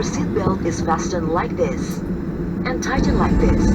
Your seatbelt is fastened like this and tightened like this.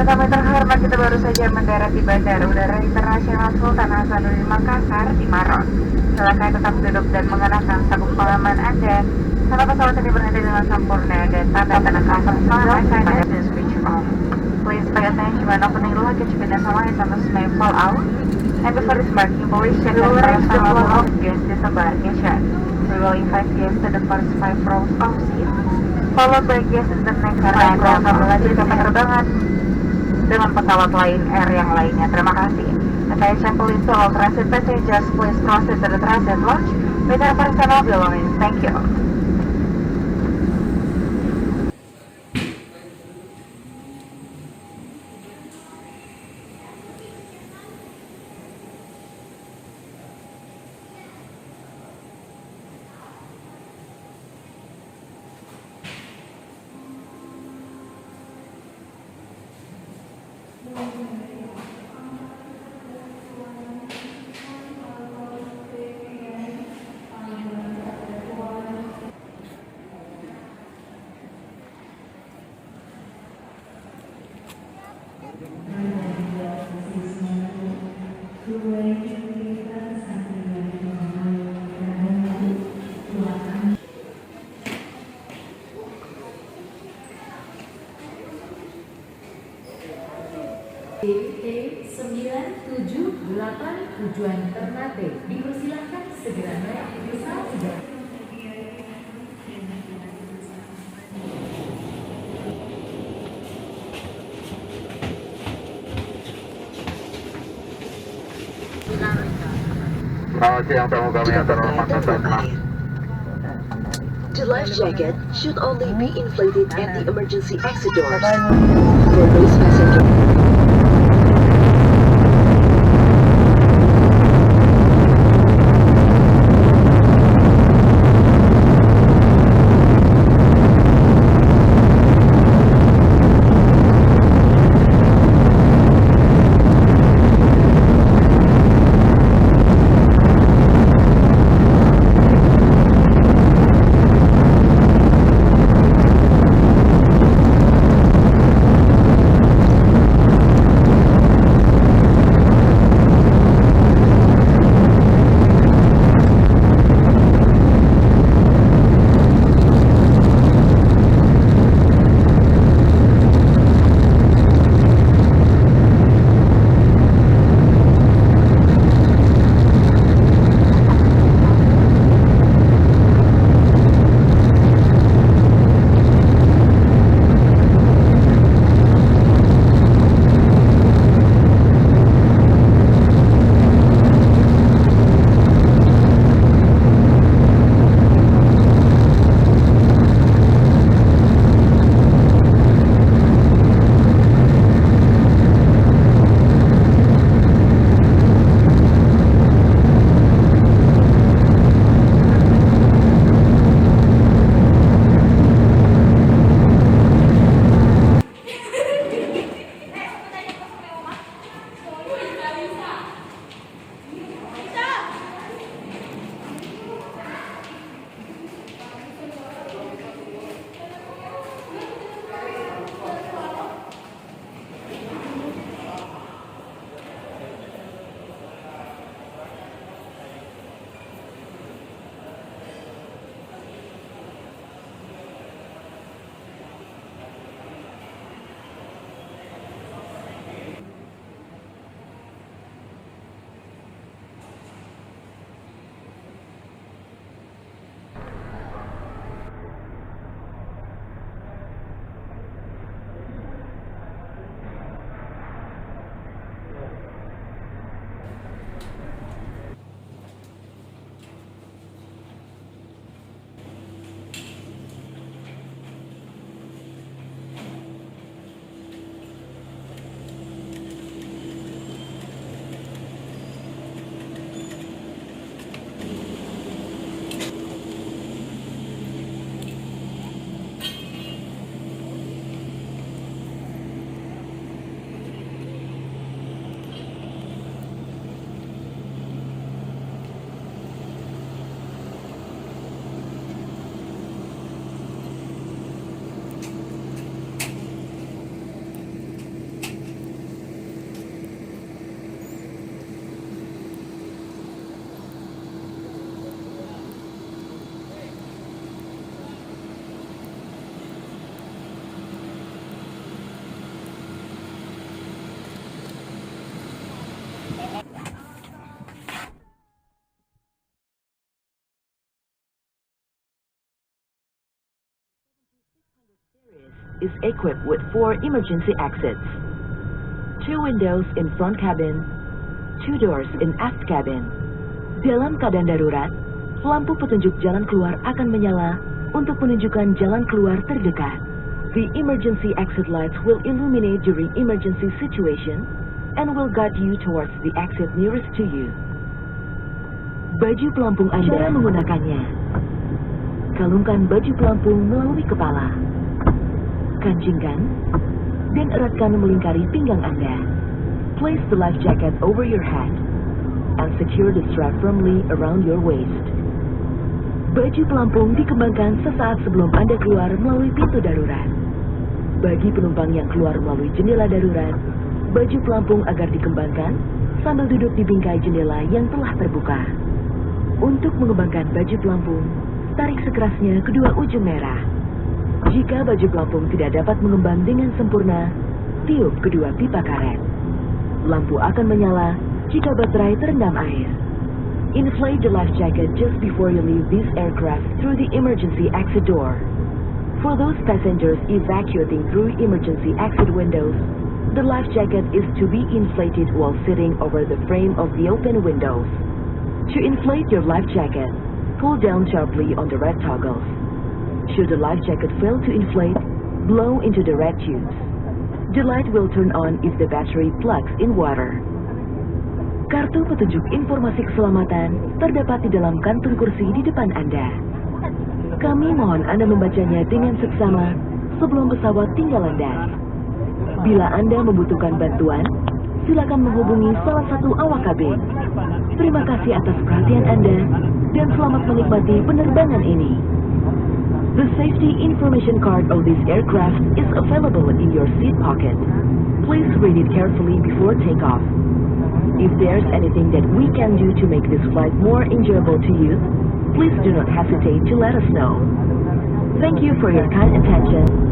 Tamu terhormat, kita baru saja mendarat di Bandara Udara Internasional Sultan Hasanuddin Makassar di Maros. Silakan tetap duduk dan mengenakan sabuk pengaman Anda. Karena pesawat ini berhenti dengan sempurna dan tanda-tanda keamanan selama pada switch off. Please pay attention when opening luggage bin and some items may fall out. And before disembarking, please check the rest of guests disembarkation. We will invite guests to the first 5 rows of seats, followed by guests in the next 5 rows of melanjutkan penerbangan dengan pesawat Lion Air yang lainnya. Terima kasih. Attention please to all transit passengers, please proceed to the transit lounge with your personal belongings. Thank you. DT978 tujuan Ternate, dipersilakan segera naik pesawat sudah. Selamat siang tamu kami yang terhormat dan senang. The life jacket should only be inflated at the emergency exit doors. For those passengers. Is equipped with 4 emergency exits, 2 windows in front cabin, 2 doors in aft cabin. Dalam keadaan darurat, lampu petunjuk jalan keluar akan menyala untuk menunjukkan jalan keluar terdekat. The emergency exit lights will illuminate during emergency situation and will guide you towards the exit nearest to you. Baju pelampung Anda menggunakannya. Kalungkan baju pelampung melalui kepala. Kancingkan dan eratkan melingkari pinggang Anda. Place the life jacket over your head and secure the strap firmly around your waist. Baju pelampung dikembangkan sesaat sebelum Anda keluar melalui pintu darurat. Bagi penumpang yang keluar melalui jendela darurat, baju pelampung agar dikembangkan sambil duduk di bingkai jendela yang telah terbuka. Untuk mengembangkan baju pelampung, tarik sekerasnya kedua ujung merah. Jika baju pelampung tidak dapat mengembang dengan sempurna, tiup kedua pipa karet. Lampu akan menyala jika baterai terendam air. Inflate the life jacket just before you leave this aircraft through the emergency exit door. For those passengers evacuating through emergency exit windows, the life jacket is to be inflated while sitting over the frame of the open windows. To inflate your life jacket, pull down sharply on the red toggles. Should the life jacket fail to inflate, blow into the red tubes. The light will turn on if the battery plugs in water. Kartu petunjuk informasi keselamatan terdapat di dalam kantung kursi di depan Anda. Kami mohon Anda membacanya dengan seksama sebelum pesawat tinggal landas. Bila Anda membutuhkan bantuan, silakan menghubungi salah satu awak kabin. Terima kasih atas perhatian Anda dan selamat menikmati penerbangan ini. The safety information card of this aircraft is available in your seat pocket. Please read it carefully before takeoff. If there's anything that we can do to make this flight more enjoyable to you, please do not hesitate to let us know. Thank you for your kind attention.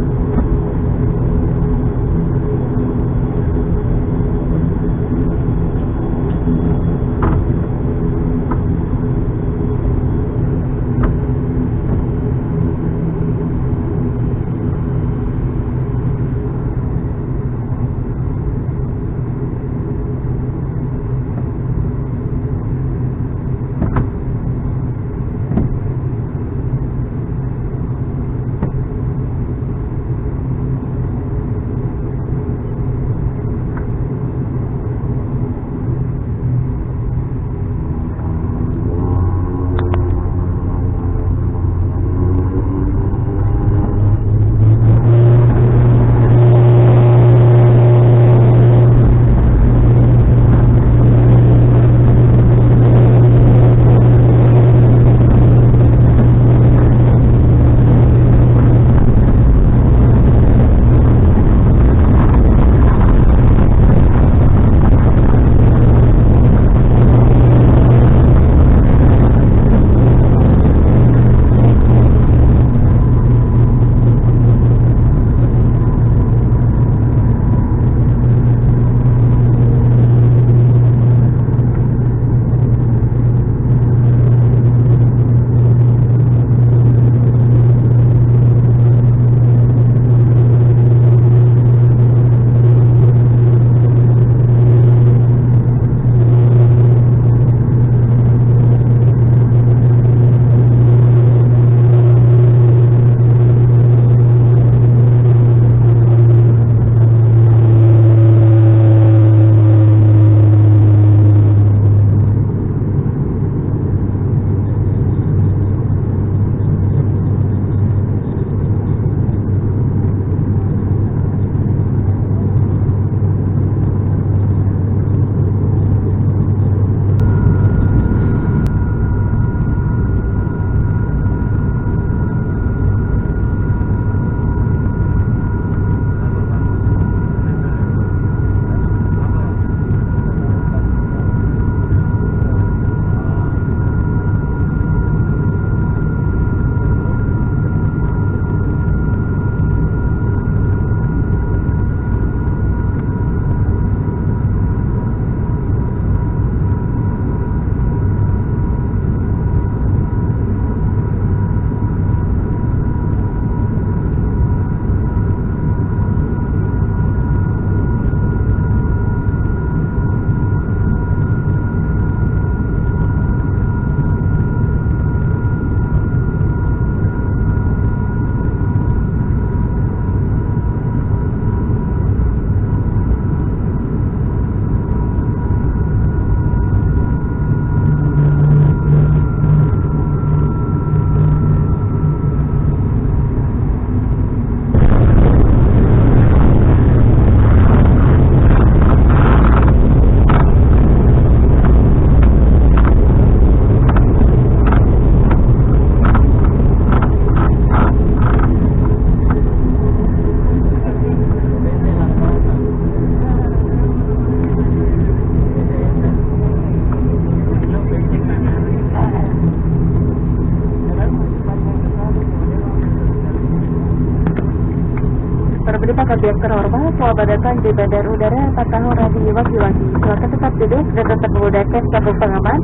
mendekat pihak terhormat, selamat datang di Bandara Udara Patahura di Wagi-Wagi. Silakan tetap duduk dan tetap menggunakan sabuk pengaman.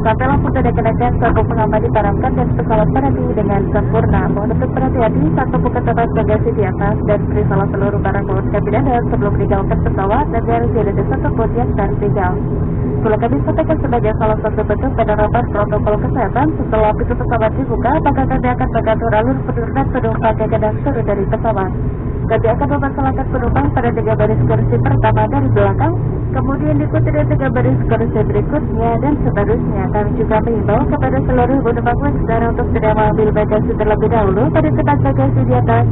Sampai lampu tanda kenakan sabuk pengaman dipadamkan dan pesawat berhenti dengan sempurna. Mohon untuk berhati-hati saat membuka tempat bagasi di atas dan periksalah seluruh barang bawaan kabin Anda sebelum meninggalkan pesawat dan biarkan tidak ada satupun yang tertinggal. Perlu kami sampaikan sebagai salah satu bentuk penerapan protokol kesehatan, setelah pintu pesawat dibuka, maka kami akan mengatur alur penurunan penumpang yang hendak turun dari pesawat. Kami akan mempersilakan penumpang pada 3 baris kursi pertama dari belakang, kemudian diikuti dengan 3 baris kursi berikutnya dan seterusnya. Kami juga mengimbau kepada seluruh penumpang Wings untuk tidak mengambil bagasi terlebih dahulu pada tempat bagasi di atas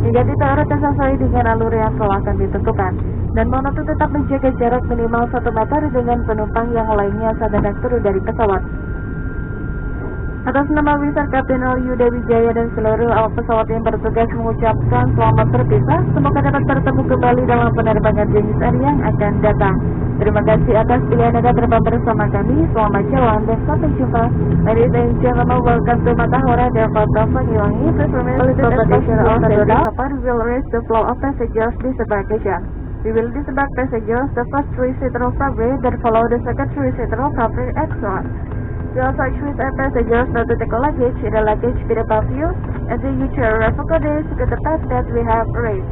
hingga titik urutan sesuai dengan alur yang telah kami tentukan. Dan mohon untuk tetap menjaga jarak minimal 1 meter dengan penumpang yang lainnya saat hendak turun dari pesawat. Atas nama Wisar Kapten Yuda Wijaya dan seluruh awak pesawat yang bertugas mengucapkan selamat berpisah. Semoga dapat bertemu kembali dalam penerbangan jenis air yang akan datang. Terima kasih atas pilihan Anda terbang bersama kami. Selamat jalan dan sampai jumpa. Ladies and gentlemen, welcome to Matahura Airport of Wagi-Wagi. Please remember the accommodation of the kapal will raise the flow of passengers disembarkation. We will disembark passengers the first 3 seater of fabric, then follow the second 3 seater of fabric extra. We also choose our passengers not to take a luggage in the luggage bin above you until you share your luggage to the path that we have arranged.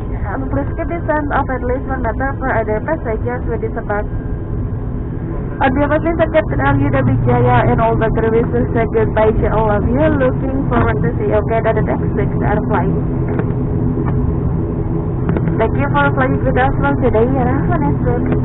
Please keep distance of at least 1 meter for other passengers when disembark. On behalf of Mr. Captain Yuda Wijaya and all the crew, we say goodbye to all of you. Looking forward to see you again at the next 6 hour flight. Thank you for flying with us once today and have a nice trip.